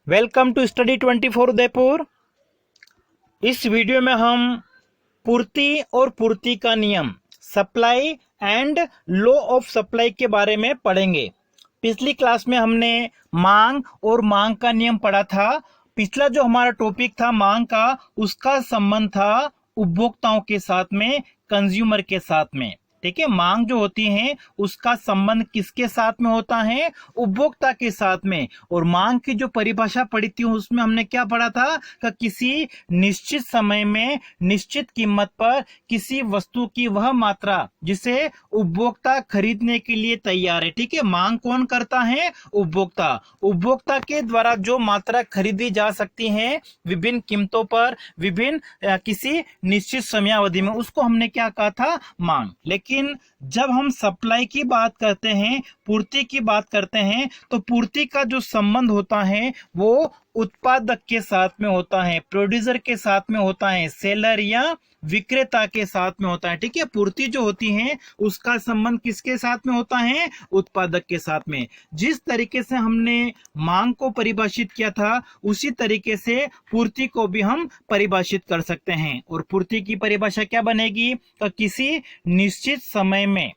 Welcome to study 24 Udaipur. इस video में हम पूर्ति और पूर्ति का नियम, supply and law of supply के बारे में पढ़ेंगे। पिछली क्लास में हमने मांग और मांग का नियम पढ़ा था। पिछला जो हमारा टॉपिक था मांग का, उसका संबंध था उपभोक्ताओं के साथ में, कंज्यूमर के साथ में। ठीक है, मांग जो होती है उसका संबंध किसके साथ में होता है? उपभोक्ता के साथ में। और मांग की जो परिभाषा पढ़ी थी उसमें हमने क्या पढ़ा था कि किसी निश्चित समय में निश्चित कीमत पर किसी वस्तु की वह मात्रा जिसे उपभोक्ता खरीदने के लिए तैयार है। ठीक है, मांग कौन करता है? उपभोक्ता। उपभोक्ता के द्वारा जो मात्रा खरीदी जा सकती है विभिन्न कीमतों पर, विभिन्न किसी निश्चित समयावधि में, उसको हमने क्या कहा था? मांग। लेकिन जब हम सप्लाई की बात करते हैं, पूर्ति की बात करते हैं, तो पूर्ति का जो संबंध होता है वो उत्पादक के साथ में होता है, प्रोड्यूसर के साथ में होता है, सेलर या विक्रेता के साथ में होता है। ठीक है, पूर्ति जो होती है उसका संबंध किसके साथ में होता है? उत्पादक के साथ में। जिस तरीके से हमने मांग को परिभाषित किया था उसी तरीके से पूर्ति को भी हम परिभाषित कर सकते हैं। और पूर्ति की परिभाषा क्या बनेगी? तो किसी निश्चित समय में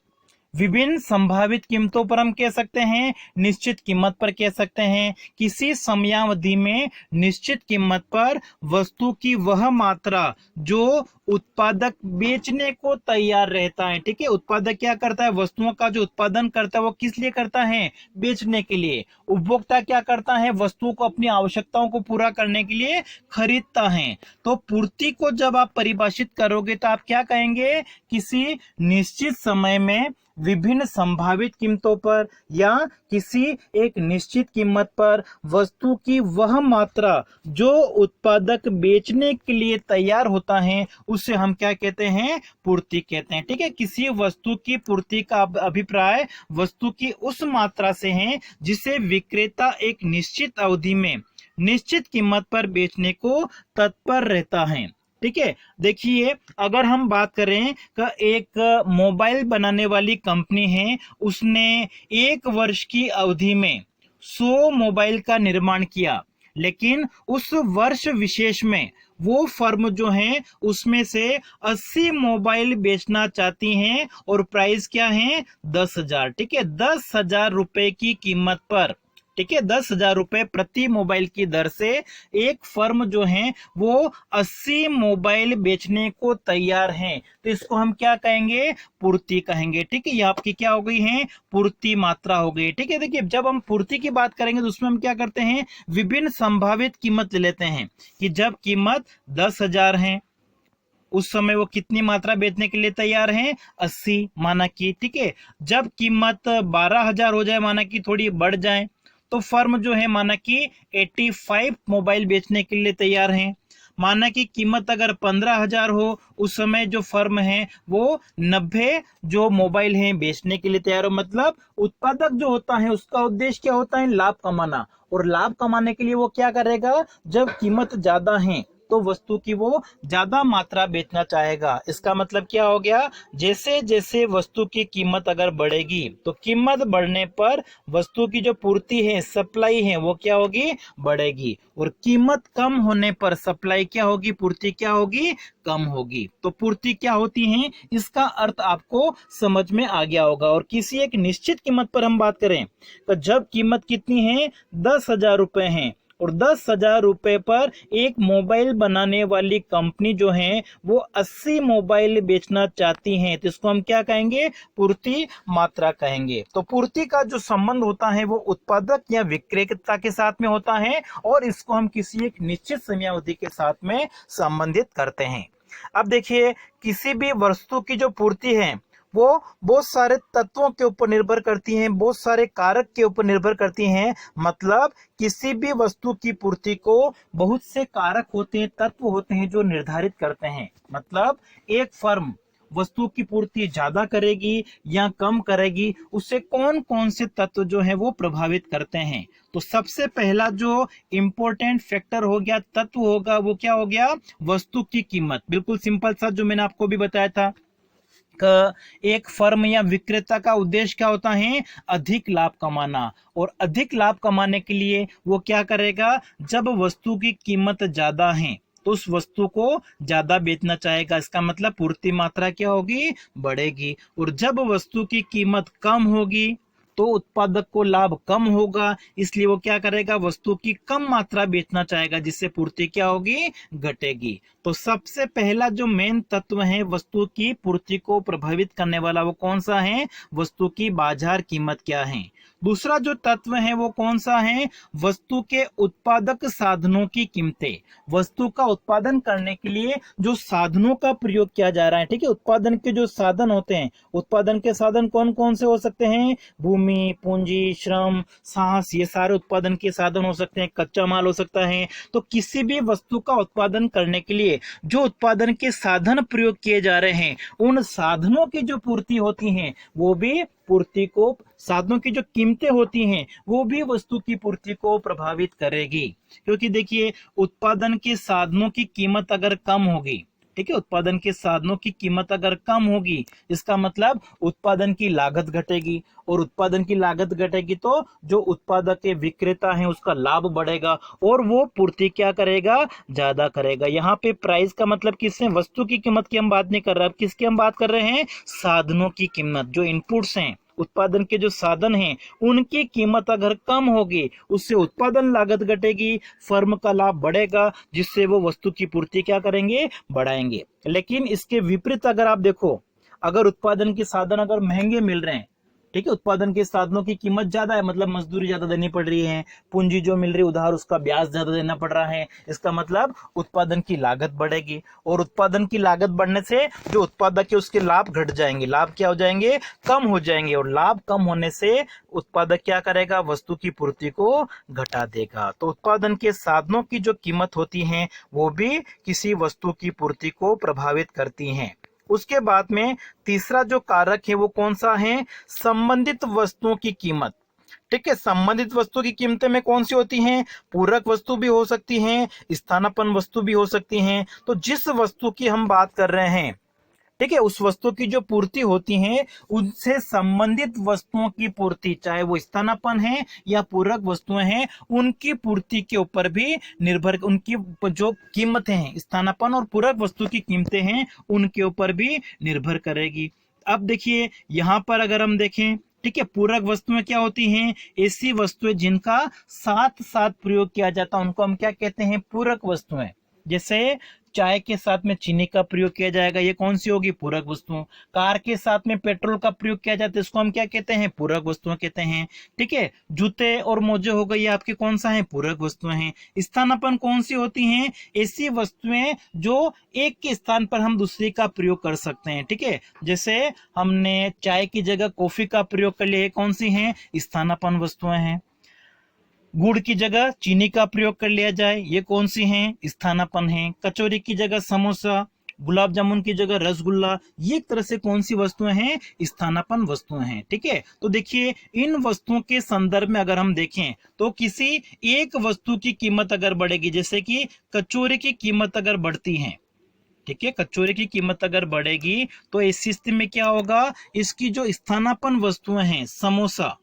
विभिन्न संभावित कीमतों पर हम कह सकते हैं, निश्चित कीमत पर कह सकते हैं, किसी समयावधि में निश्चित कीमत पर वस्तु की वह मात्रा जो उत्पादक बेचने को तैयार रहता है। ठीक है, उत्पादक क्या करता है? वस्तुओं का जो उत्पादन करता है वो किस लिए करता है? बेचने के लिए। उपभोक्ता क्या करता है? वस्तुओं को अपनी आवश्यकताओं को पूरा करने के लिए खरीदता है। तो पूर्ति को जब आप परिभाषित करोगे तो आप क्या कहेंगे? किसी निश्चित समय में विभिन्न संभावित कीमतों पर या किसी एक निश्चित कीमत पर वस्तु की वह मात्रा जो उत्पादक बेचने के लिए तैयार होता है उसे हम क्या कहते हैं? पूर्ति कहते हैं। ठीक है, किसी वस्तु की पूर्ति का अभिप्राय वस्तु की उस मात्रा से है जिसे विक्रेता एक निश्चित अवधि में निश्चित कीमत पर बेचने को तत्पर रहता है। ठीक है, देखिए अगर हम बात करें कि एक मोबाइल बनाने वाली कंपनी है, उसने एक वर्ष की अवधि में 100 मोबाइल का निर्माण किया, लेकिन उस वर्ष विशेष में वो फर्म जो है उसमें से 80 मोबाइल बेचना चाहती हैं और प्राइस क्या है? 10,000। ठीक है, 10,000 रुपए की कीमत पर, ठीक है, 10,000 रुपए प्रति मोबाइल की दर से एक फर्म जो है वो 80 मोबाइल बेचने को तैयार है। तो इसको हम क्या कहेंगे? पूर्ति कहेंगे। ठीक है, ये आपकी क्या हो गई है? पूर्ति मात्रा हो गई। ठीक है, देखिए जब हम पूर्ति की बात करेंगे तो उसमें हम क्या करते हैं? विभिन्न संभावित कीमत ले लेते हैं कि जब कीमत 10,000 है उस समय वो कितनी मात्रा बेचने के लिए तैयार है? 80 माना की। ठीक है, जब कीमत 12,000 हो जाए, माना की थोड़ी बढ़ जाए, तो फर्म जो है माना कि 85 मोबाइल बेचने के लिए तैयार है। माना कि कीमत अगर 15,000 हो, उस समय जो फर्म है वो 90 जो मोबाइल हैं बेचने के लिए तैयार हो। मतलब उत्पादक जो होता है उसका उद्देश्य क्या होता है? लाभ कमाना। और लाभ कमाने के लिए वो क्या करेगा? जब कीमत ज्यादा है तो वस्तु की वो ज्यादा मात्रा बेचना चाहेगा। इसका मतलब क्या हो गया? जैसे जैसे वस्तु की कीमत अगर बढ़ेगी तो कीमत बढ़ने पर वस्तु की जो पूर्ति है, सप्लाई है, वो क्या होगी? बढ़ेगी। और कीमत कम होने पर सप्लाई क्या होगी? पूर्ति क्या होगी? कम होगी। तो पूर्ति क्या होती है इसका अर्थ आपको समझ में आ गया होगा। और किसी एक निश्चित कीमत पर हम बात करें तो जब कीमत कितनी है? 10,000 रुपए है और 10,000 रुपए पर एक मोबाइल बनाने वाली कंपनी जो है वो 80 मोबाइल बेचना चाहती है, तो इसको हम क्या कहेंगे? पूर्ति मात्रा कहेंगे। तो पूर्ति का जो संबंध होता है वो उत्पादक या विक्रेता के साथ में होता है और इसको हम किसी एक निश्चित समयावधि के साथ में संबंधित करते हैं। अब देखिए, किसी भी वस्तु की जो पूर्ति है वो बहुत सारे तत्वों के ऊपर निर्भर करती हैं, बहुत सारे कारक के ऊपर निर्भर करती हैं। मतलब किसी भी वस्तु की पूर्ति को बहुत से कारक होते हैं, तत्व होते हैं जो निर्धारित करते हैं। मतलब एक फर्म वस्तु की पूर्ति ज्यादा करेगी या कम करेगी, उससे कौन कौन से तत्व जो है वो प्रभावित करते हैं। तो सबसे पहला जो इंपॉर्टेंट फैक्टर हो गया, तत्व होगा, वो क्या हो गया? वस्तु की कीमत। बिल्कुल सिंपल सा जो मैंने आपको भी बताया था। एक फर्म या विक्रेता का उद्देश्य क्या होता है? अधिक लाभ कमाना। और अधिक लाभ कमाने के लिए वो क्या करेगा? जब वस्तु की कीमत ज्यादा है तो उस वस्तु को ज्यादा बेचना चाहेगा। इसका मतलब पूर्ति मात्रा क्या होगी? बढ़ेगी। और जब वस्तु की कीमत कम होगी तो उत्पादक को लाभ कम होगा, इसलिए वो क्या करेगा? वस्तु की कम मात्रा बेचना चाहेगा, जिससे पूर्ति क्या होगी? घटेगी। तो सबसे पहला जो मेन तत्व है वस्तु की पूर्ति को प्रभावित करने वाला, वो कौन सा है? वस्तु की बाजार कीमत क्या है। दूसरा जो तत्व है वो कौन सा है? वस्तु के उत्पादक साधनों की कीमतें। वस्तु का उत्पादन करने के लिए जो साधनों का प्रयोग किया जा रहा है, ठीक है, उत्पादन के जो साधन होते हैं, उत्पादन के साधन कौन कौन से हो सकते हैं? भूमि, पूंजी, श्रम, साहस, ये सारे उत्पादन के साधन हो सकते हैं। कच्चा माल हो सकता है। तो किसी भी वस्तु का उत्पादन करने के लिए जो उत्पादन के साधन प्रयोग किए जा रहे हैं, उन साधनों की जो पूर्ति होती है वो भी पूर्ति को, साधनों की जो कीमतें होती हैं वो भी वस्तु की पूर्ति को प्रभावित करेगी। क्योंकि देखिए, उत्पादन के साधनों की कीमत अगर कम होगी, ठीक है, उत्पादन के साधनों की कीमत अगर कम होगी, इसका मतलब उत्पादन की लागत घटेगी। और उत्पादन की लागत घटेगी तो जो उत्पादक के विक्रेता है उसका लाभ बढ़ेगा और वो पूर्ति क्या करेगा? ज्यादा करेगा। यहाँ पे प्राइस का मतलब किससे? वस्तु की कीमत की हम बात नहीं कर रहे, अब किसकी हम बात कर रहे हैं? साधनों की कीमत, जो इनपुट्स हैं, उत्पादन के जो साधन हैं, उनकी कीमत अगर कम होगी, उससे उत्पादन लागत घटेगी, फर्म का लाभ बढ़ेगा, जिससे वो वस्तु की पूर्ति क्या करेंगे? बढ़ाएंगे। लेकिन इसके विपरीत अगर आप देखो, अगर उत्पादन के साधन अगर महंगे मिल रहे हैं, ठीक है, उत्पादन के साधनों की कीमत ज्यादा है, मतलब मजदूरी ज्यादा देनी पड़ रही है, पूंजी जो मिल रही है उधार, उसका ब्याज ज्यादा देना पड़ रहा है, इसका मतलब उत्पादन की लागत बढ़ेगी। और उत्पादन की लागत बढ़ने से जो उत्पादक है उसके लाभ घट जाएंगे, लाभ क्या हो जाएंगे? कम हो जाएंगे। और लाभ कम होने से उत्पादक क्या करेगा? वस्तु की पूर्ति को घटा देगा। तो उत्पादन के साधनों की जो कीमत होती है वो भी किसी वस्तु की पूर्ति को प्रभावित करती हैं। उसके बाद में तीसरा जो कारक है वो कौन सा है? संबंधित वस्तुओं की कीमत। ठीक है, संबंधित वस्तु की कीमतें में कौन सी होती हैं? पूरक वस्तु भी हो सकती हैं, स्थानापन्न वस्तु भी हो सकती हैं। तो जिस वस्तु की हम बात कर रहे हैं, ठीक है, उस वस्तु की जो पूर्ति होती है, उनसे संबंधित वस्तुओं की पूर्ति, चाहे वो स्थानापन्न है या पूरक वस्तुएं हैं, उनकी पूर्ति के ऊपर भी निर्भर, उनकी जो कीमतें हैं, स्थानापन्न और पूरक वस्तु की कीमतें हैं, उनके ऊपर भी निर्भर करेगी। अब देखिए, यहाँ पर अगर हम देखें, ठीक है, पूरक वस्तुएं क्या होती हैं? ऐसी वस्तुएं जिनका साथ साथ प्रयोग किया जाता है, उनको हम क्या कहते हैं? पूरक वस्तुएं। जैसे चाय के साथ में चीनी का प्रयोग किया जाएगा, ये कौन सी होगी? पूरक वस्तु। कार के साथ में पेट्रोल का प्रयोग किया जाता है, इसको हम क्या कहते हैं? पूरक वस्तुएं कहते हैं। ठीक है, जूते और मोजे हो गए, ये आपके कौन सा है? पूरक वस्तुएं हैं। स्थानापन्न कौन सी होती हैं? ऐसी वस्तुएं जो एक के स्थान पर हम दूसरी का प्रयोग कर सकते हैं। ठीक है, जैसे हमने चाय की जगह कॉफी का प्रयोग कर लिया, ये कौन सी है? स्थानापन्न वस्तुएं हैं। गुड़ की जगह चीनी का प्रयोग कर लिया जाए, ये कौन सी हैं? स्थानापन्न है। कचौरी की जगह समोसा, गुलाब जामुन की जगह रसगुल्ला, ये एक तरह से कौन सी वस्तुएं हैं? स्थानापन्न वस्तुएं हैं। ठीक है, तो देखिए, इन वस्तुओं के संदर्भ में अगर हम देखें तो किसी एक वस्तु की कीमत अगर बढ़ेगी, जैसे कि कचौरी की कीमत अगर बढ़ती है, ठीक है, कचौरी की कीमत अगर बढ़ेगी तो इस स्थिति में क्या होगा? इसकी जो स्थानापन्न वस्तुएं हैं, समोसा,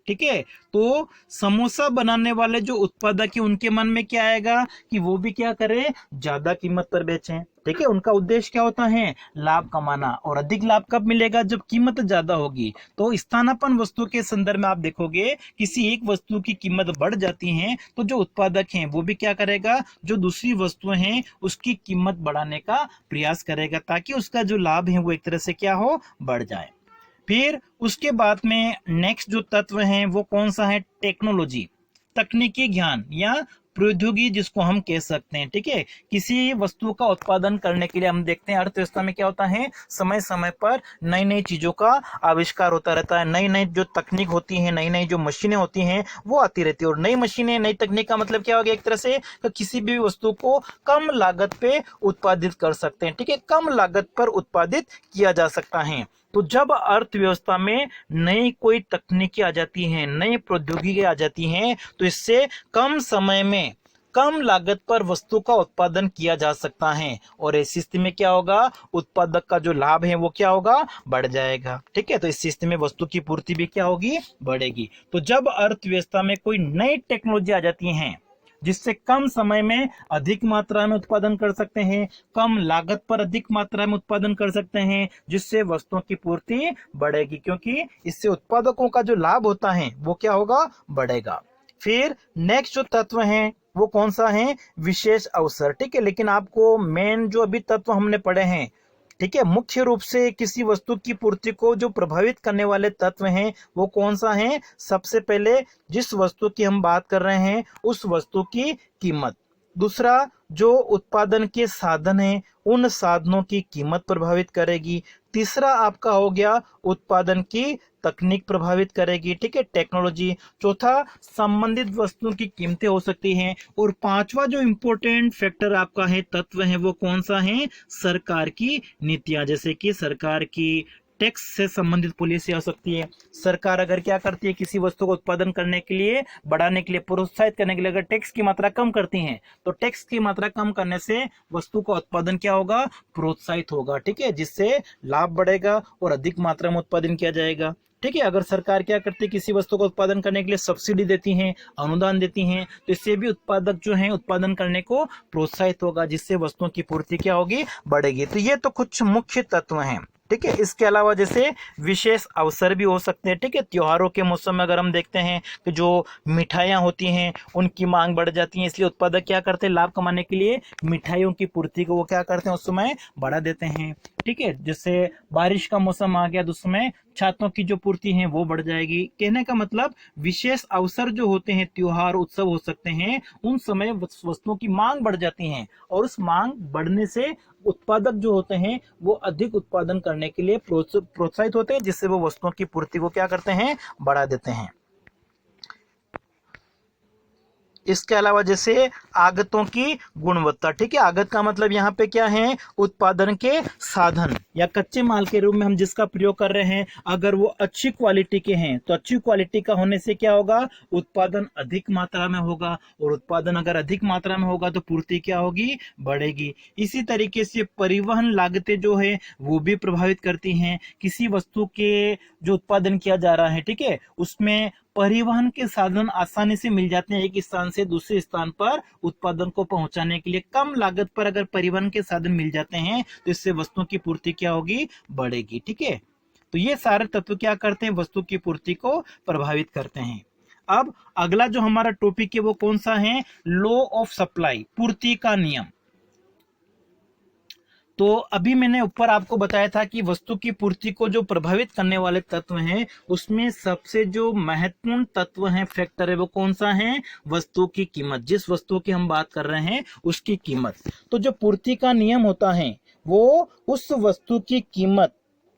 ठीक है, तो समोसा बनाने वाले जो उत्पादक है उनके मन में क्या आएगा कि वो भी क्या करें? ज्यादा कीमत पर बेचें। ठीक है, उनका उद्देश्य क्या होता है? लाभ कमाना। और अधिक लाभ कब मिलेगा? जब कीमत ज्यादा होगी। तो स्थानापन्न वस्तु के संदर्भ में आप देखोगे, किसी एक वस्तु की कीमत बढ़ जाती है तो जो उत्पादक है वो भी क्या करेगा? जो दूसरी वस्तुएं हैं उसकी कीमत बढ़ाने का प्रयास करेगा, ताकि उसका जो लाभ है वो एक तरह से क्या हो? बढ़ जाए। फिर उसके बाद में नेक्स्ट जो तत्व है वो कौन सा है? टेक्नोलॉजी, तकनीकी ज्ञान या प्रौद्योगिकी जिसको हम कह सकते हैं। ठीक है, किसी वस्तु का उत्पादन करने के लिए हम देखते हैं अर्थव्यवस्था में क्या होता है? समय समय पर नई नई चीजों का आविष्कार होता रहता है, नई नई जो तकनीक होती है, नई नई जो मशीनें होती हैं वो आती रहती है। और नई मशीनें, नई तकनीक का मतलब क्या हो गया? एक तरह से किसी भी वस्तु को कम लागत पे उत्पादित कर सकते हैं। ठीक है, कम लागत पर उत्पादित किया जा सकता है। तो जब अर्थव्यवस्था में नई कोई तकनीकी आ जाती हैं, नई प्रौद्योगिकी आ जाती हैं, तो इससे कम समय में कम लागत पर वस्तु का उत्पादन किया जा सकता है, और ऐसी स्थिति में क्या होगा, उत्पादक का जो लाभ है वो क्या होगा, बढ़ जाएगा। ठीक है, तो इस स्थिति में वस्तु की पूर्ति भी क्या होगी, बढ़ेगी। तो जब अर्थव्यवस्था में कोई नई टेक्नोलॉजी आ जाती है जिससे कम समय में अधिक मात्रा में उत्पादन कर सकते हैं, कम लागत पर अधिक मात्रा में उत्पादन कर सकते हैं, जिससे वस्तुओं की पूर्ति बढ़ेगी, क्योंकि इससे उत्पादकों का जो लाभ होता है वो क्या होगा, बढ़ेगा। फिर नेक्स्ट जो तत्व है वो कौन सा है, विशेष अवसर। ठीक है, लेकिन आपको मेन जो अभी तत्व हमने पढ़े हैं, ठीक है, मुख्य रूप से किसी वस्तु की पूर्ति को जो प्रभावित करने वाले तत्व हैं वो कौन सा है, सबसे पहले जिस वस्तु की हम बात कर रहे हैं उस वस्तु की कीमत। दूसरा, जो उत्पादन के साधन हैं उन साधनों की कीमत प्रभावित करेगी। तीसरा आपका हो गया उत्पादन की तकनीक प्रभावित करेगी, ठीक है, टेक्नोलॉजी। चौथा, संबंधित वस्तुओं की कीमतें हो सकती हैं। और पांचवा जो इंपॉर्टेंट फैक्टर आपका है, तत्व है, वो कौन सा है, सरकार की नीतियां, जैसे कि सरकार की टैक्स से संबंधित पॉलिसी हो सकती है। सरकार अगर क्या करती है, किसी वस्तु को उत्पादन करने के लिए, बढ़ाने के लिए, प्रोत्साहित करने के लिए अगर टैक्स की मात्रा कम करती है, तो टैक्स की मात्रा कम करने से वस्तु का उत्पादन क्या होगा, प्रोत्साहित होगा। ठीक है, जिससे लाभ बढ़ेगा और अधिक मात्रा में उत्पादन किया जाएगा। ठीक है, अगर सरकार क्या करती है, किसी वस्तु को उत्पादन करने के लिए सब्सिडी देती हैं, अनुदान देती हैं, तो इससे भी उत्पादक जो है उत्पादन करने को प्रोत्साहित होगा, जिससे वस्तुओं की पूर्ति क्या होगी, बढ़ेगी। तो ये तो कुछ मुख्य तत्व हैं। ठीक है, इसके अलावा जैसे विशेष अवसर भी हो सकते हैं। ठीक है, त्योहारों के मौसम में अगर हम देखते हैं कि जो मिठाइयाँ होती हैं उनकी मांग बढ़ जाती है, इसलिए उत्पादक क्या करते हैं, लाभ कमाने के लिए मिठाइयों की पूर्ति को वो क्या करते हैं, उस समय बढ़ा देते हैं। ठीक है, जैसे बारिश का मौसम आ गया तो उस समय छात्रों की जो पूर्ति है वो बढ़ जाएगी। कहने का मतलब विशेष अवसर जो होते हैं, त्योहार उत्सव हो सकते हैं, उन समय वस्तुओं की मांग बढ़ जाती है, और उस मांग बढ़ने से उत्पादक जो होते हैं वो अधिक उत्पादन करने के लिए प्रोत्साहित होते हैं, जिससे वो वस्तुओं की पूर्ति को क्या करते हैं, बढ़ा देते हैं। इसके अलावा जैसे आगतों की गुणवत्ता। ठीक है, आगत का मतलब यहाँ पे क्या है, उत्पादन के साधन या कच्चे माल के रूप में हम जिसका प्रयोग कर रहे हैं, अगर वो अच्छी क्वालिटी के हैं तो अच्छी क्वालिटी का होने से क्या होगा, उत्पादन अधिक मात्रा में होगा, और उत्पादन अगर अधिक मात्रा में होगा तो पूर्ति क्या होगी, बढ़ेगी। इसी तरीके से परिवहन लागतें जो है वो भी प्रभावित करती हैं। किसी वस्तु के जो उत्पादन किया जा रहा है, ठीक है, उसमें परिवहन के साधन आसानी से मिल जाते हैं, एक स्थान से दूसरे स्थान पर उत्पादन को पहुंचाने के लिए कम लागत पर अगर परिवहन के साधन मिल जाते हैं तो इससे वस्तुओं की पूर्ति क्या होगी, बढ़ेगी। ठीक है, तो ये सारे तत्व क्या करते हैं, वस्तु की पूर्ति को प्रभावित करते हैं। अब अगला जो हमारा टॉपिक है वो कौन सा है, लॉ ऑफ सप्लाई, पूर्ति का नियम। तो अभी मैंने ऊपर आपको बताया था कि वस्तु की पूर्ति को जो प्रभावित करने वाले तत्व हैं उसमें सबसे जो महत्वपूर्ण तत्व है, फैक्टर है, वो कौन सा है, वस्तु की कीमत। जिस वस्तु की हम बात कर रहे हैं उसकी कीमत। तो जो पूर्ति का नियम होता है वो उस वस्तु की कीमत,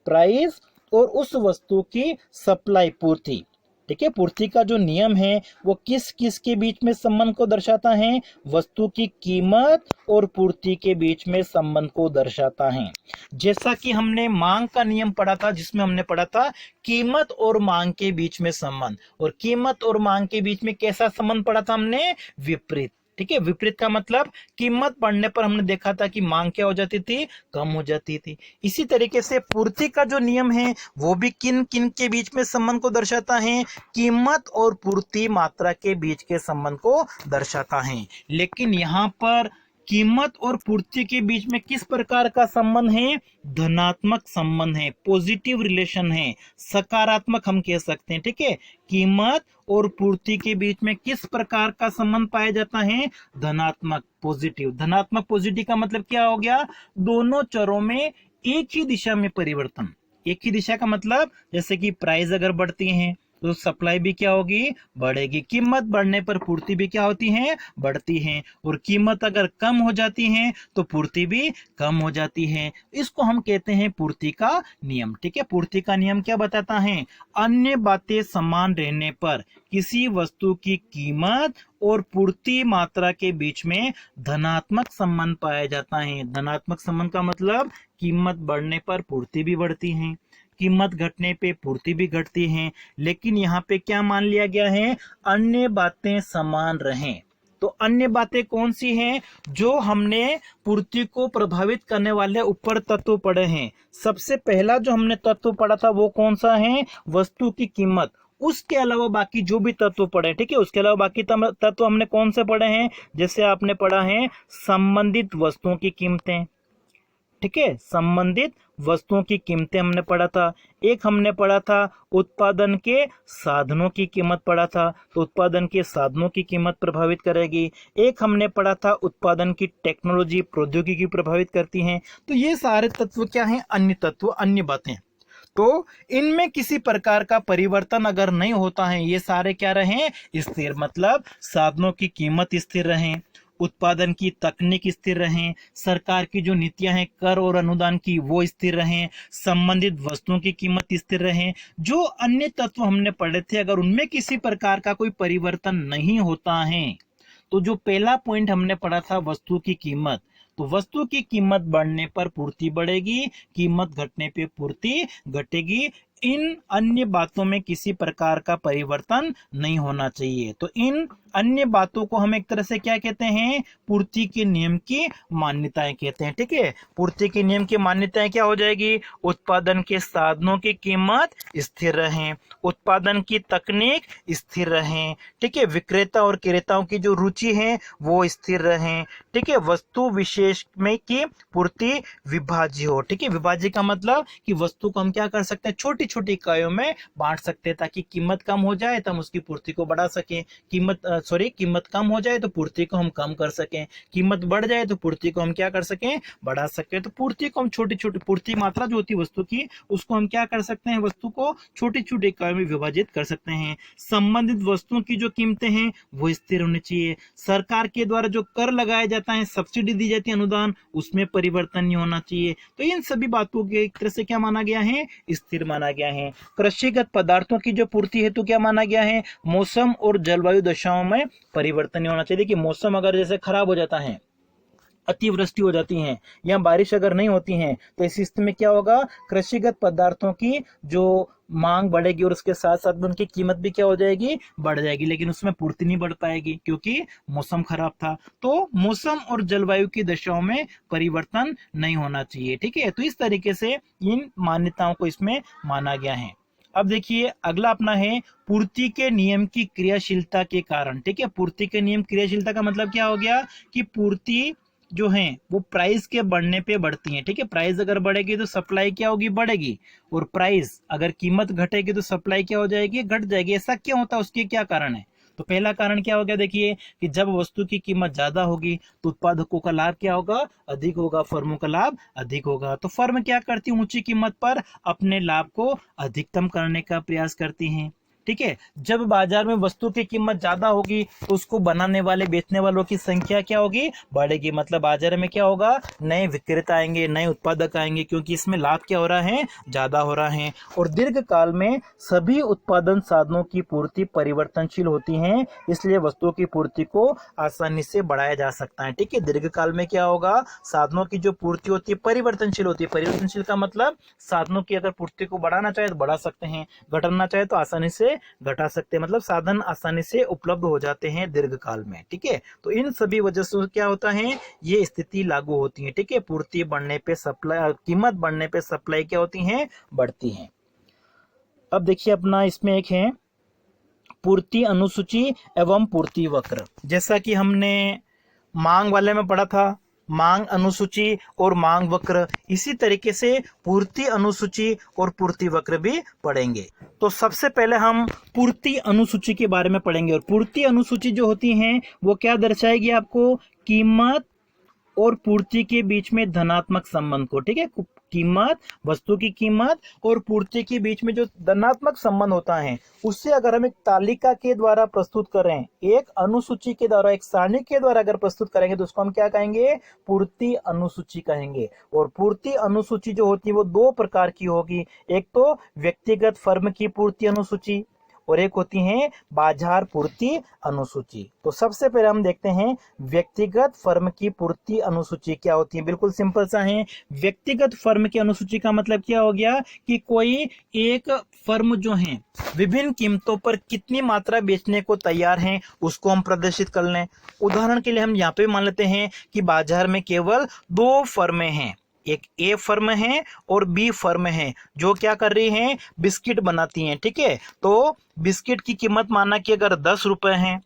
प्राइस, और उस वस्तु की सप्लाई, पूर्ति। ठीक है, पूर्ति का जो नियम है वो किस किस के बीच में संबंध को दर्शाता है, वस्तु की कीमत और पूर्ति के बीच में संबंध को दर्शाता है। जैसा कि हमने मांग का नियम पढ़ा था, जिसमें हमने पढ़ा था कीमत और मांग के बीच में संबंध, और कीमत और मांग के बीच में कैसा संबंध पढ़ा था हमने, विपरीत। ठीक है, विपरीत का मतलब कीमत बढ़ने पर हमने देखा था कि मांग क्या हो जाती थी, कम हो जाती थी। इसी तरीके से पूर्ति का जो नियम है वो भी किन किन के बीच में संबंध को दर्शाता है, कीमत और पूर्ति मात्रा के बीच के संबंध को दर्शाता है। लेकिन यहाँ पर कीमत और पूर्ति के बीच में किस प्रकार का संबंध है, धनात्मक संबंध है, पॉजिटिव रिलेशन है, सकारात्मक हम कह सकते हैं। ठीक है, कीमत और पूर्ति के बीच में किस प्रकार का संबंध पाया जाता है, धनात्मक, पॉजिटिव। धनात्मक पॉजिटिव का मतलब क्या हो गया, दोनों चरों में एक ही दिशा में परिवर्तन। एक ही दिशा का मतलब जैसे कि प्राइस अगर बढ़ती है तो सप्लाई भी क्या होगी, बढ़ेगी। कीमत बढ़ने पर पूर्ति भी क्या होती है, बढ़ती है। और कीमत अगर कम हो जाती है तो पूर्ति भी कम हो जाती है। इसको हम कहते हैं पूर्ति का नियम। ठीक है, पूर्ति का नियम क्या बताता है, अन्य बातें समान रहने पर किसी वस्तु की कीमत और पूर्ति मात्रा के बीच में धनात्मक संबंध पाया जाता है। धनात्मक संबंध का मतलब कीमत बढ़ने पर पूर्ति भी बढ़ती है, कीमत घटने पे पूर्ति भी घटती है। लेकिन यहाँ पे क्या मान लिया गया है, अन्य बातें समान रहें। तो अन्य बातें कौन सी हैं जो हमने पूर्ति को प्रभावित करने वाले ऊपर तत्व पढ़े हैं? सबसे पहला जो हमने तत्व पढ़ा था वो कौन सा है? वस्तु की कीमत। उसके अलावा बाकी जो भी तत्व पढ़े, ठीक है, उसके अलावा बाकी तत्व हमने कौन से पढ़े हैं? जैसे आपने पढ़ा है संबंधित वस्तुओं की कीमतें, ठीक है, संबंधित वस्तुओं की कीमतें हमने पढ़ा था। एक हमने पढ़ा था उत्पादन के साधनों की कीमत पढ़ा था, तो उत्पादन के साधनों की कीमत प्रभावित करेगी। एक हमने पढ़ा था उत्पादन की टेक्नोलॉजी, प्रौद्योगिकी प्रभावित करती हैं। तो ये सारे तत्व क्या हैं? अन्य तत्व, अन्य बातें। तो इनमें किसी प्रकार का परिवर्तन अगर नहीं होता है, ये सारे क्या रहें? स्थिर, मतलब साधनों की कीमत स्थिर रहें, उत्पादन की तकनीक स्थिर रहें, सरकार की जो नीतियां हैं कर और अनुदान की वो स्थिर रहें, संबंधित वस्तुओं की कीमत स्थिर रहें। जो अन्य तत्व हमने पढ़े थे अगर उनमें किसी प्रकार का कोई परिवर्तन नहीं होता है, तो जो पहला पॉइंट हमने पढ़ा था वस्तु की कीमत, तो वस्तु की कीमत बढ़ने पर पूर्ति बढ़ेगी, कीमत घटने पे पूर्ति घटेगी। इन अन्य बातों में किसी प्रकार का परिवर्तन नहीं होना चाहिए। तो इन अन्य बातों को हम एक तरह से क्या कहते हैं? पूर्ति के नियम की मान्यताएं कहते हैं, ठीक है। पूर्ति के नियम की मान्यताएं क्या हो जाएगी? उत्पादन के साधनों की कीमत स्थिर रहें, उत्पादन की तकनीक स्थिर रहें, ठीक है, विक्रेता और क्रेताओं की जो रुचि है वो स्थिर रहें, ठीक है, वस्तु विशेष में की पूर्ति विभाज्य हो, ठीक है। विभाज्य का मतलब कि वस्तु को हम क्या कर सकते हैं? छोटी छोटी इकाइयों में बांट सकते हैं, ताकि कीमत कम हो जाए तो हम उसकी पूर्ति को बढ़ा सकें, कीमत कम हो जाए तो पूर्ति को हम कम कर सकें, कीमत बढ़ जाए तो पूर्ति को हम क्या कर सकें? बढ़ा सकें। तो पूर्ति को हम छोटी छोटी, पूर्ति मात्रा जो होती है वस्तु की, उसको हम क्या कर सकते हैं? वस्तु को छोटी छोटी इकाइयों में विभाजित कर सकते हैं। संबंधित वस्तुओं की जो कीमतें हैं वो स्थिर होनी चाहिए। सरकार के द्वारा जो कर लगाया जाता है, सब्सिडी दी जाती है, अनुदान, उसमें परिवर्तन नहीं होना चाहिए। तो इन सभी बातों के एक तरह से क्या माना गया है? स्थिर माना गया है। कृषिगत पदार्थों की जो पूर्ति हेतु क्या माना गया है? मौसम और जलवायु दशाओं में परिवर्तन नहीं होना चाहिए। देखिए मौसम अगर जैसे खराब हो जाता है, अतिवृष्टि हो जाती है या बारिश अगर नहीं होती है, तो इस स्थिति में क्या होगा? कृषिगत पदार्थों की जो मांग बढ़ेगी और उसके साथ साथ में उनकी कीमत भी क्या हो जाएगी? बढ़ जाएगी, लेकिन उसमें पूर्ति नहीं बढ़ पाएगी क्योंकि मौसम खराब था। तो मौसम और जलवायु की दशाओं में परिवर्तन नहीं होना चाहिए, ठीक है। तो इस तरीके से इन मान्यताओं को इसमें माना गया है। अब देखिए अगला अपना है पूर्ति के नियम की क्रियाशीलता के कारण, ठीक है। पूर्ति के नियम क्रियाशीलता का मतलब क्या हो गया? कि पूर्ति जो है वो प्राइस के बढ़ने पे बढ़ती है, ठीक है। प्राइस अगर बढ़ेगी तो सप्लाई क्या होगी? बढ़ेगी, और प्राइस अगर कीमत घटेगी तो सप्लाई क्या हो जाएगी? घट जाएगी। ऐसा क्यों होता है? उसके क्या कारण है? तो पहला कारण क्या हो गया? देखिए कि जब वस्तु की कीमत ज्यादा होगी तो उत्पादकों का लाभ क्या होगा? अधिक होगा, फर्मों का लाभ अधिक होगा। तो फर्म क्या करती है? ऊंची कीमत पर अपने लाभ को अधिकतम करने का प्रयास करती हैं, ठीक है। जब बाजार में वस्तु की कीमत ज्यादा होगी तो उसको बनाने वाले, बेचने वालों की संख्या क्या होगी? बढ़ेगी। मतलब बाजार में क्या होगा? नए विक्रेता आएंगे, नए उत्पादक आएंगे, क्योंकि इसमें लाभ क्या हो रहा है? ज्यादा हो रहा है। और दीर्घ काल में सभी उत्पादन साधनों की पूर्ति परिवर्तनशील होती है, इसलिए वस्तुओं की पूर्ति को आसानी से बढ़ाया जा सकता है, ठीक है। दीर्घ काल में क्या होगा? साधनों की जो पूर्ति होती है परिवर्तनशील होती है। परिवर्तनशील का मतलब साधनों की अगर पूर्ति को बढ़ाना चाहे तो बढ़ा सकते हैं, घटाना चाहे तो आसानी से घटा सकते हैं, मतलब साधन आसानी से उपलब्ध हो जाते हैं दीर्घकाल में, ठीक है। तो इन सभी वजह से क्या होता है? ये स्थिति लागू होती है, ठीक है। पूर्ति बढ़ने पे सप्लाई, कीमत बढ़ने पे सप्लाई क्या होती है? बढ़ती है। अब देखिए अपना इसमें एक है पूर्ति अनुसूची एवं पूर्ति वक्र। जैसा कि हमने मांग वाले में पढ़ा था, मांग अनुसूची और मांग वक्र, इसी तरीके से पूर्ति अनुसूची और पूर्ति वक्र भी पढ़ेंगे। तो सबसे पहले हम पूर्ति अनुसूची के बारे में पढ़ेंगे। और पूर्ति अनुसूची जो होती है वो क्या दर्शाएगी आपको? कीमत और पूर्ति के बीच में धनात्मक संबंध को, ठीक है। कीमत, वस्तु की कीमत और पूर्ति के बीच में जो धनात्मक संबंध होता है, उससे अगर हम एक तालिका के द्वारा प्रस्तुत करें, एक अनुसूची के द्वारा, एक सारणी के द्वारा अगर प्रस्तुत करेंगे तो उसको हम क्या कहेंगे? पूर्ति अनुसूची कहेंगे। और पूर्ति अनुसूची जो होती है वो दो प्रकार की होगी। एक तो व्यक्तिगत फर्म की पूर्ति अनुसूची, और एक होती है बाजार पूर्ति अनुसूची। तो सबसे पहले हम देखते हैं व्यक्तिगत फर्म की पूर्ति अनुसूची क्या होती है। बिल्कुल सिंपल सा है। व्यक्तिगत फर्म की अनुसूची का मतलब क्या हो गया कि कोई एक फर्म जो है विभिन्न कीमतों पर कितनी मात्रा बेचने को तैयार है उसको हम प्रदर्शित कर लें। उदाहरण के लिए हम यहाँ पे मान लेते हैं कि बाजार में केवल दो फर्में हैं, एक ए फर्म है और बी फर्म है, जो क्या कर रही हैं, बिस्किट बनाती हैं। ठीक है, तो बिस्किट की कीमत माना कि अगर 10 रुपए है,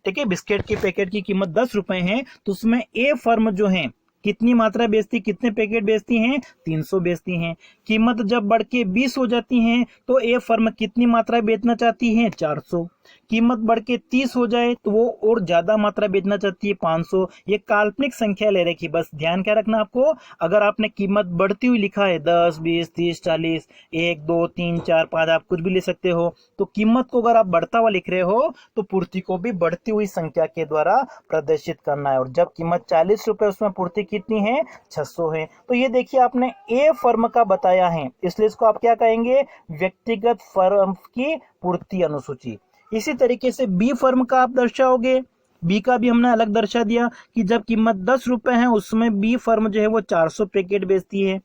ठीक है, बिस्किट के पैकेट की कीमत 10 रुपए है, तो उसमें ए फर्म जो है कितनी मात्रा बेचती, कितने पैकेट बेचती हैं, 300 बेचती हैं। कीमत जब बढ़ के 20 हो जाती है तो ए फर्म कितनी मात्रा बेचना चाहती है, 400। कीमत बढ़ के 30 हो जाए तो वो और ज्यादा मात्रा बेचना चाहती है, 500। ये काल्पनिक संख्या ले रखी, बस ध्यान क्या रखना आपको, अगर आपने कीमत बढ़ती हुई लिखा है 10, 20, 30, 40, 1, 2, 3, 4, 5, आप कुछ भी ले सकते हो, तो कीमत को अगर आप बढ़ता हुआ लिख रहे हो तो पूर्ति को भी बढ़ती हुई संख्या के द्वारा प्रदर्शित करना है। और जब कीमत 40 रुपए, उसमें पूर्ति कितनी है, 600 है। तो ये देखिए आपने ए फर्म का बताया है, इसलिए इसको आप क्या कहेंगे, व्यक्तिगत फर्म की पूर्ति अनुसूची। इसी तरीके से बी फर्म का आप दर्शाओगे, बी का भी हमने अलग दर्शा दिया कि जब कीमत 10 रुपए है उसमें बी फर्म जो है वो 400 पैकेट बेचती है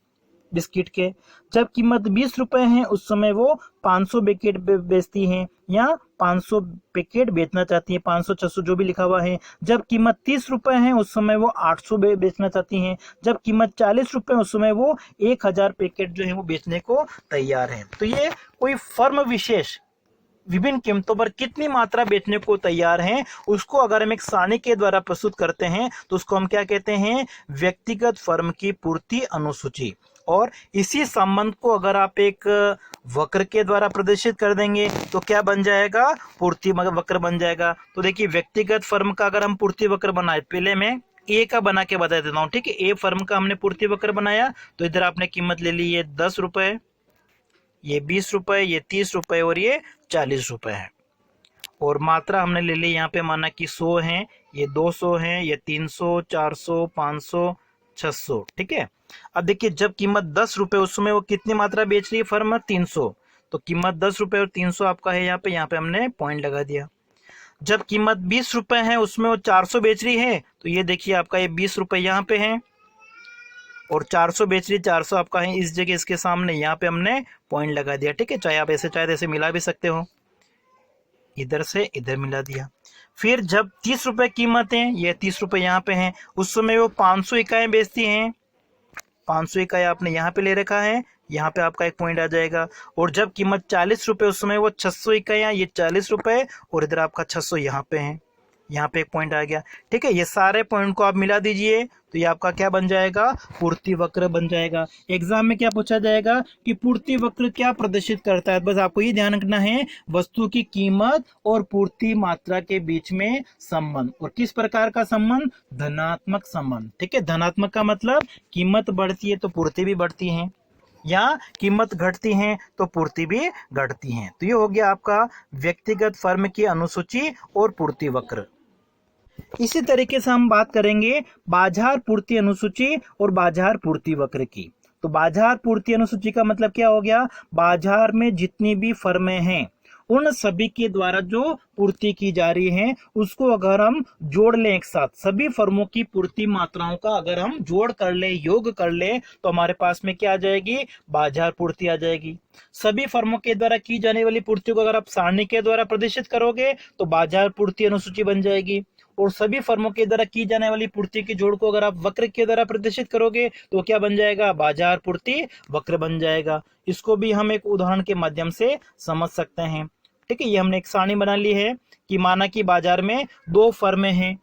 बिस्किट के। जब कीमत 20 रुपए है उस समय वो 500 पैकेट बेचती हैं या 500 पैकेट बेचना चाहती है, 500, 600 जो भी लिखा हुआ है। जब कीमत 30 रुपए है उस समय वो 800 बेचना चाहती हैं। जब कीमत 40 रुपए उस समय वो 1000 पैकेट जो है वो बेचने को तैयार है। तो ये कोई फर्म विशेष विभिन्न कीमतों पर कितनी मात्रा बेचने को तैयार हैं, उसको अगर हम एक सारणी के द्वारा प्रस्तुत करते हैं तो उसको हम क्या कहते हैं, व्यक्तिगत फर्म की पूर्ति अनुसूची। और इसी संबंध को अगर आप एक वक्र के द्वारा प्रदर्शित कर देंगे तो क्या बन जाएगा, पूर्ति वक्र बन जाएगा। तो देखिए व्यक्तिगत फर्म का अगर हम पूर्ति वक्र बनाए, पहले मैं ए का बना के बता देता हूँ। ठीक है, ए फर्म का हमने पूर्ति वक्र बनाया तो इधर आपने कीमत ले ली, ये 10 रुपए, ये 20 रुपए, ये 30 रुपए और ये 40 रुपए है। और मात्रा हमने ले ली यहाँ पे, माना कि 100 है, ये 200 है, ये 300, 400, 500, 600। ठीक है, अब देखिए जब कीमत 10 रुपए, उस समय वो कितनी मात्रा बेच रही है फर्म, 300। तो कीमत 10 रुपए और 300 आपका है यहाँ पे हमने पॉइंट लगा दिया। जब कीमत 20 रुपए है उसमें वो 400 बेच रही है, तो ये देखिए आपका ये 20 रुपए यहाँ पे है और 400 बेच रही है, 400 आपका है इस जगह, इसके सामने यहाँ पे हमने पॉइंट लगा दिया। ठीक है, चाहे आप ऐसे चाहे ऐसे मिला भी सकते हो, इधर से इधर मिला दिया। फिर जब 30 रुपए कीमत है, ये 30 रुपए यहाँ पे हैं, उस समय वो 500 इकाइयाँ बेचती हैं। 500 इकाई आपने यहाँ पे ले रखा है, यहाँ पे आपका एक पॉइंट आ जाएगा। और जब कीमत 40 रुपए, उस समय वो 600 इकाइयाँ, ये 40 रुपए और इधर आपका 600 यहाँ पे है, यहाँ पे एक पॉइंट आ गया। ठीक है, ये सारे पॉइंट को आप मिला दीजिए तो ये आपका क्या बन जाएगा, पूर्ति वक्र बन जाएगा। एग्जाम में क्या पूछा जाएगा कि पूर्ति वक्र क्या प्रदर्शित करता है, बस आपको ये ध्यान रखना है, वस्तु की कीमत और पूर्ति मात्रा के बीच में संबंध। और किस प्रकार का संबंध, धनात्मक संबंध। ठीक है, धनात्मक का मतलब कीमत बढ़ती है तो पूर्ति भी बढ़ती है, या कीमत घटती है तो पूर्ति भी घटती है। तो ये हो गया आपका व्यक्तिगत फर्म की अनुसूची और पूर्ति वक्र। इसी तरीके से हम बात करेंगे बाजार पूर्ति अनुसूची और बाजार पूर्ति वक्र की। तो बाजार पूर्ति अनुसूची का मतलब क्या हो गया, बाजार में जितनी भी फर्में हैं उन सभी के द्वारा जो पूर्ति की जा रही है उसको अगर हम जोड़ लें एक साथ, सभी फर्मों की पूर्ति मात्राओं का अगर हम जोड़ कर ले, योग कर ले, तो हमारे पास में क्या आ जाएगी, बाजार पूर्ति आ जाएगी। सभी फर्मों के द्वारा की जाने वाली पूर्ति को अगर आप सारणी के द्वारा प्रदर्शित करोगे तो बाजार पूर्ति अनुसूची बन जाएगी। और सभी फर्मों के द्वारा की जाने वाली पूर्ति के जोड़ को अगर आप वक्र के द्वारा प्रदर्शित करोगे तो क्या बन जाएगा, बाजार पूर्ति वक्र बन जाएगा। इसको भी हम एक उदाहरण के माध्यम से समझ सकते हैं। ठीक है, ये हमने एक सारणी बना ली है कि माना कि बाजार में दो फर्में हैं,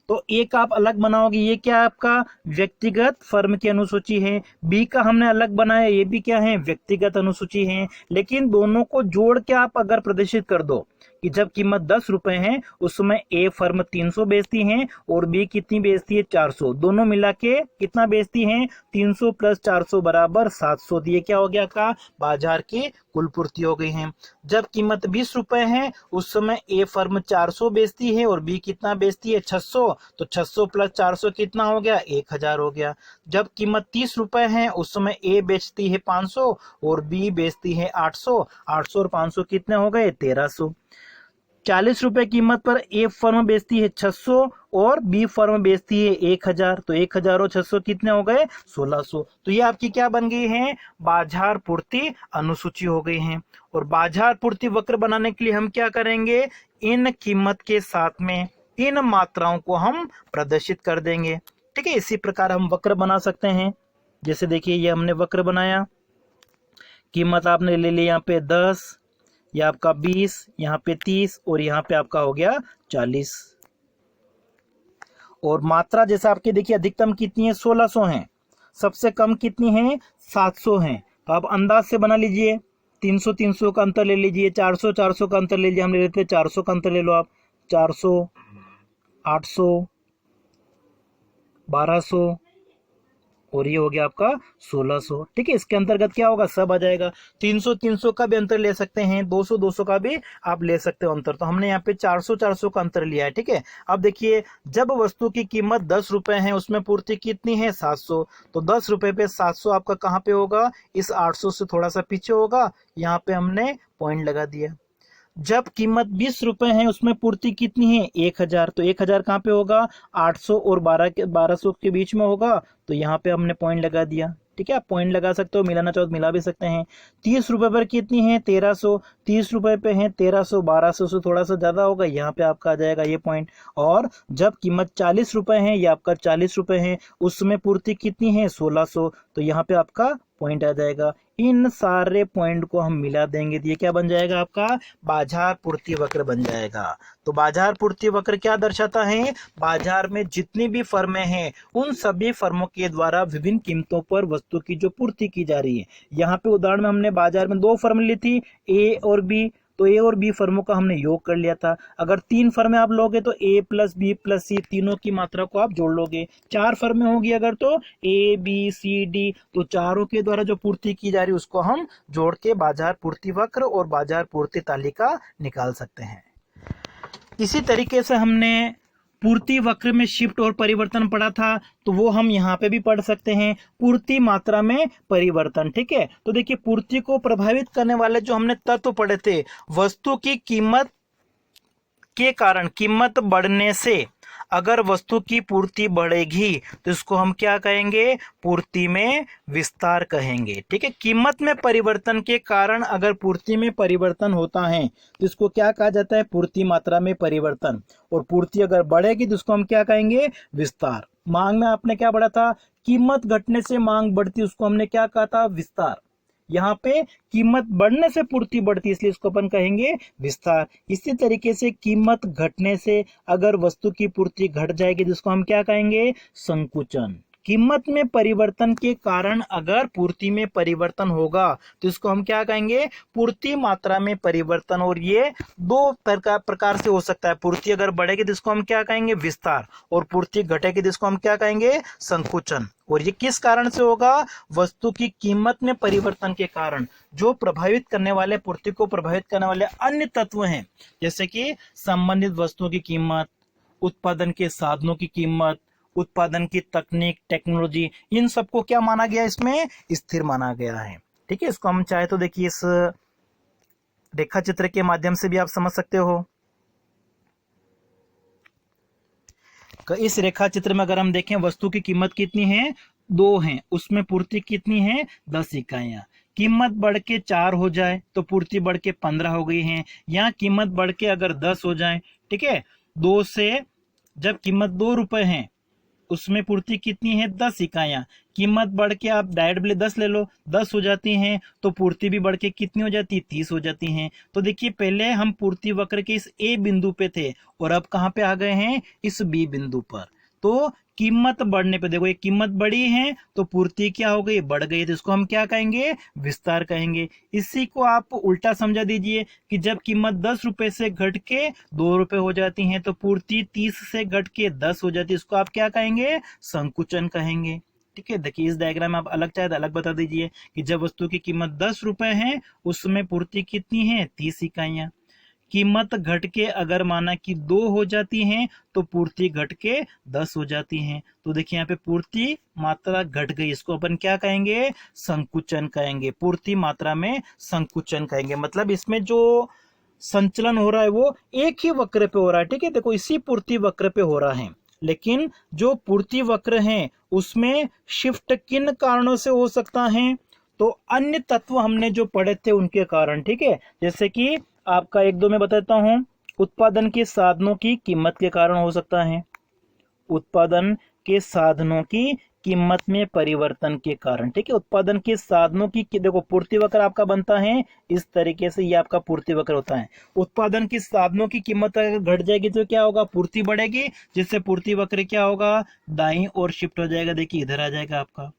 तो एक आप अलग बनाओगे, ये क्या है आपका व्यक्तिगत फर्म की अनुसूची है। बी का हमने अलग बनाया, ये भी क्या है, व्यक्तिगत अनुसूची है। लेकिन दोनों को जोड़ के आप अगर प्रदर्शित कर दो कि जब कीमत 10 रुपए है उस समय ए फर्म 300 बेचती है और बी कितनी बेचती है, 400, दोनों मिला के कितना बेचती हैं, 300 + 400 = 700। दिए क्या हो गया का, बाजार की कुल पूर्ति हो गई है। जब कीमत 20 रुपए है उस समय ए फर्म 400 बेचती है और बी कितना बेचती है 600, तो 600 प्लस 400 कितना हो गया 1000 हो गया। जब कीमत 30 रुपए है उस समय ए बेचती है 500 और बी बेचती है 800, 800 और 500 कितने हो गए 1300। 40 रुपए कीमत पर ए फर्म बेचती है 600 और बी फर्म बेचती है 1000, तो 1000 और 600 कितने हो गए 1600। तो ये आपकी क्या बन गई है बाजार पूर्ति अनुसूची हो गई है। और बाजार पूर्ति वक्र बनाने के लिए हम क्या करेंगे, इन कीमत के साथ में इन मात्राओं को हम प्रदर्शित कर देंगे। ठीक है, इसी प्रकार हम वक्र बना सकते हैं। जैसे देखिए ये हमने वक्र बनाया, कीमत आपने ले ली यहाँ पे 10, यह आपका 20, यहाँ पे 30 और यहाँ पे आपका हो गया 40। और मात्रा जैसे आपके देखिए अधिकतम कितनी है 1600 है, सबसे कम कितनी है 700 है। तो आप अंदाज से बना लीजिए, 300 300 का अंतर ले लीजिए, 400 400 का अंतर ले लीजिए, हम ले लेते हैं 400 का अंतर ले लो आप, 400 800 1200 और ये हो गया आपका 1600। ठीक है, इसके अंतर्गत क्या होगा सब आ जाएगा। 300 300 का भी अंतर ले सकते हैं, 200 200 का भी आप ले सकते हो अंतर। तो हमने यहाँ पे 400 400 का अंतर लिया है। ठीक है, अब देखिए जब वस्तु की कीमत 10 रुपए है उसमें पूर्ति कितनी है 700, तो 10 रुपए पे 700 आपका कहाँ पे होगा, इस 800 से थोड़ा सा पीछे होगा, यहाँ पे हमने पॉइंट लगा दिया। जब कीमत 20 रुपए है उसमें पूर्ति कितनी है 1000, तो 1000 कहाँ पे होगा 800 और 1200 के बीच में होगा, तो यहाँ पे हमने पॉइंट लगा दिया। ठीक है, आप पॉइंट लगा सकते हो, मिलाना चाहो तो मिला भी सकते हैं। 30 रुपए पर कितनी है 1300, 30 रुपए पे है 1300, 1200 से थोड़ा सा ज्यादा होगा, यहाँ पे आपका आ जाएगा ये पॉइंट। और जब कीमत 40 रुपए है, ये आपका 40 रुपए है, उसमें पूर्ति कितनी है 1600, तो यहाँ पे आपका पॉइंट आ जाएगा। इन सारे पॉइंट को हम मिला देंगे तो ये क्या बन जाएगा आपका बाजार पूर्ति वक्र बन जाएगा। तो बाजार पूर्ति वक्र क्या दर्शाता है, बाजार में जितनी भी फर्में हैं उन सभी फर्मों के द्वारा विभिन्न कीमतों पर वस्तु की जो पूर्ति की जा रही है। यहाँ पे उदाहरण में हमने बाजार में 2 फर्म ली थी ए और बी, तो ए और बी फर्मों का हमने योग कर लिया था। अगर 3 फर्में आप लोगे तो ए प्लस बी प्लस सी तीनों की मात्रा को आप जोड़ लोगे। 4 फर्में होगी अगर तो ए बी सी डी, तो चारों के द्वारा जो पूर्ति की जा रही है उसको हम जोड़ के बाजार पूर्ति वक्र और बाजार पूर्ति तालिका निकाल सकते हैं। इसी तरीके से हमने पूर्ति वक्र में शिफ्ट और परिवर्तन पढ़ा था, तो वो हम यहाँ पे भी पढ़ सकते हैं, पूर्ति मात्रा में परिवर्तन। ठीक है, तो देखिए पूर्ति को प्रभावित करने वाले जो हमने तत्व पढ़े थे, वस्तु की कीमत के कारण कीमत बढ़ने से अगर वस्तु की पूर्ति बढ़ेगी तो इसको हम क्या कहेंगे, पूर्ति में विस्तार कहेंगे। ठीक है, कीमत में परिवर्तन के कारण अगर पूर्ति में परिवर्तन होता है तो इसको क्या कहा जाता है, पूर्ति मात्रा में परिवर्तन। और पूर्ति अगर बढ़ेगी तो इसको हम क्या कहेंगे, विस्तार। मांग में आपने क्या पढ़ा था, कीमत घटने से मांग बढ़ती, उसको हमने क्या कहा था, विस्तार। यहाँ पे कीमत बढ़ने से पूर्ति बढ़ती, इसलिए इसको अपन कहेंगे विस्तार। इसी तरीके से कीमत घटने से अगर वस्तु की पूर्ति घट जाएगी जिसको हम क्या कहेंगे, संकुचन। कीमत में परिवर्तन के कारण अगर पूर्ति में परिवर्तन होगा तो इसको हम क्या कहेंगे, पूर्ति मात्रा में परिवर्तन। और ये 2 प्रकार से हो सकता है, पूर्ति अगर बढ़ेगी तो इसको हम क्या कहेंगे, विस्तार, और पूर्ति घटेगी तो इसको हम क्या कहेंगे, संकुचन। और ये किस कारण से होगा, वस्तु की कीमत में परिवर्तन के कारण। जो प्रभावित करने वाले, पूर्ति को प्रभावित करने वाले अन्य तत्व हैं, जैसे कि संबंधित वस्तुओं की कीमत, उत्पादन के साधनों की कीमत, उत्पादन की तकनीक टेक्नोलॉजी, इन सबको क्या माना गया, इसमें स्थिर माना गया है। ठीक है, इसको हम चाहे तो देखिए इस रेखा चित्र के माध्यम से भी आप समझ सकते हो। इस रेखा चित्र में अगर हम देखें, वस्तु की कीमत कितनी है 2 है, उसमें पूर्ति कितनी है 10 इकाइयां। कीमत बढ़ के 4 हो जाए तो पूर्ति बढ़ के 15 हो गई है। यहाँ कीमत बढ़ के अगर 10 हो जाए, ठीक है, 2 से जब कीमत 2 रुपए है उसमें पूर्ति कितनी है 10 इकाइयां। कीमत बढ़ के आप डायरेक्ट ले 10 ले लो, 10 हो जाती हैं, तो पूर्ति भी बढ़ के कितनी हो जाती है 30 हो जाती हैं। तो देखिए पहले हम पूर्ति वक्र के इस ए बिंदु पे थे और अब कहाँ पे आ गए हैं, इस बी बिंदु पर। तो कीमत बढ़ने पे देखो, ये कीमत बढ़ी है तो पूर्ति क्या हो गई, बढ़ गई, तो इसको हम क्या कहेंगे, विस्तार कहेंगे। इसी को आप उल्टा समझा दीजिए कि जब कीमत 10 रुपए से घट के 2 रुपए हो जाती है तो पूर्ति 30 से घट के 10 हो जाती है, इसको आप क्या कहेंगे, संकुचन कहेंगे। ठीक है, देखिए इस डायग्राम में आप अलग चाहे तो अलग बता दीजिए कि जब वस्तु की कीमत 10 रुपए है उसमें पूर्ति कितनी है 30 इकाइयां। कीमत घट के अगर माना कि 2 हो जाती हैं तो पूर्ति घट के 10 हो जाती हैं। तो देखिए यहाँ पे पूर्ति मात्रा घट गई, इसको अपन क्या कहेंगे संकुचन कहेंगे, पूर्ति मात्रा में संकुचन कहेंगे। मतलब इसमें जो संचलन हो रहा है वो एक ही वक्र पे हो रहा है। ठीक है, देखो इसी पूर्ति वक्र पे हो रहा है, लेकिन जो पूर्ति वक्र है उसमें शिफ्ट किन कारणों से हो सकता है, तो अन्य तत्व हमने जो पढ़े थे उनके कारण। ठीक है, जैसे कि आपका एक दो में बताता हूं, उत्पादन के साधनों की कीमत के कारण हो सकता है, उत्पादन के साधनों की कीमत में परिवर्तन के कारण। ठीक है, उत्पादन के साधनों की देखो पूर्ति वक्र आपका बनता है इस तरीके से, ये आपका पूर्ति वक्र होता है। उत्पादन के साधनों की कीमत अगर घट जाएगी तो क्या होगा, पूर्ति बढ़ेगी, जिससे पूर्ति वक्र क्या होगा दाईं ओर शिफ्ट हो जाएगा। देखिए इधर आ जाएगा आपका।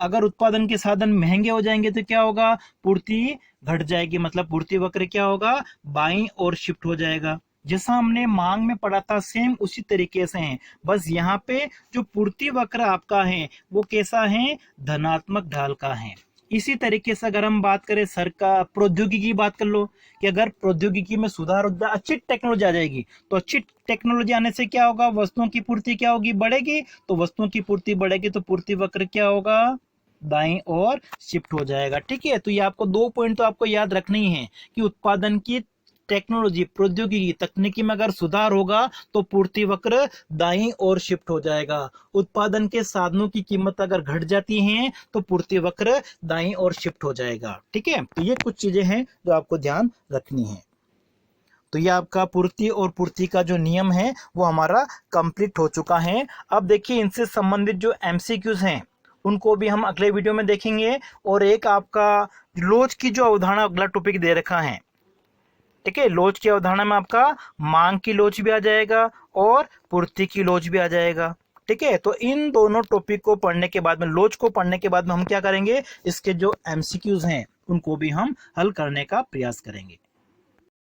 अगर उत्पादन के साधन महंगे हो जाएंगे तो क्या होगा, पूर्ति घट जाएगी, मतलब पूर्ति वक्र क्या होगा बाईं ओर शिफ्ट हो जाएगा। जैसा हमने मांग में पढ़ा था सेम उसी तरीके से है, बस यहाँ पे जो पूर्ति वक्र आपका है वो कैसा है धनात्मक ढाल का है। इसी तरीके से अगर हम बात करें सरकार प्रौद्योगिकी की बात कर लो कि अगर प्रौद्योगिकी में सुधार हो, अच्छी टेक्नोलॉजी आ जाएगी, तो अच्छी टेक्नोलॉजी आने से क्या होगा वस्तुओं की पूर्ति क्या होगी बढ़ेगी, तो वस्तुओं की पूर्ति बढ़ेगी तो पूर्ति वक्र क्या होगा दाईं ओर शिफ्ट हो जाएगा। ठीक है, तो ये आपको 2 पॉइंट तो आपको याद रखने ही है कि उत्पादन की टेक्नोलॉजी प्रौद्योगिकी तकनीकी में अगर सुधार होगा तो पूर्ति वक्र दाईं ओर शिफ्ट हो जाएगा। उत्पादन के साधनों की कीमत अगर घट जाती है तो पूर्ति वक्र दाईं ओर शिफ्ट हो जाएगा। ठीक है, तो ये कुछ चीजें हैं जो आपको ध्यान रखनी है। तो ये आपका पूर्ति और पूर्ति का जो नियम है वो हमारा कंप्लीट हो चुका है। अब देखिए इनसे संबंधित जो एमसीक्यूज हैं उनको भी हम अगले वीडियो में देखेंगे, और एक आपका लोच की जो अवधारणा अगला टॉपिक दे रखा है। ठीक है, लोच की अवधारणा में आपका मांग की लोच भी आ जाएगा और पूर्ति की लोच भी आ जाएगा। ठीक है, तो इन दोनों टॉपिक को पढ़ने के बाद में, लोच को पढ़ने के बाद में हम क्या करेंगे, इसके जो एमसीक्यूज हैं उनको भी हम हल करने का प्रयास करेंगे।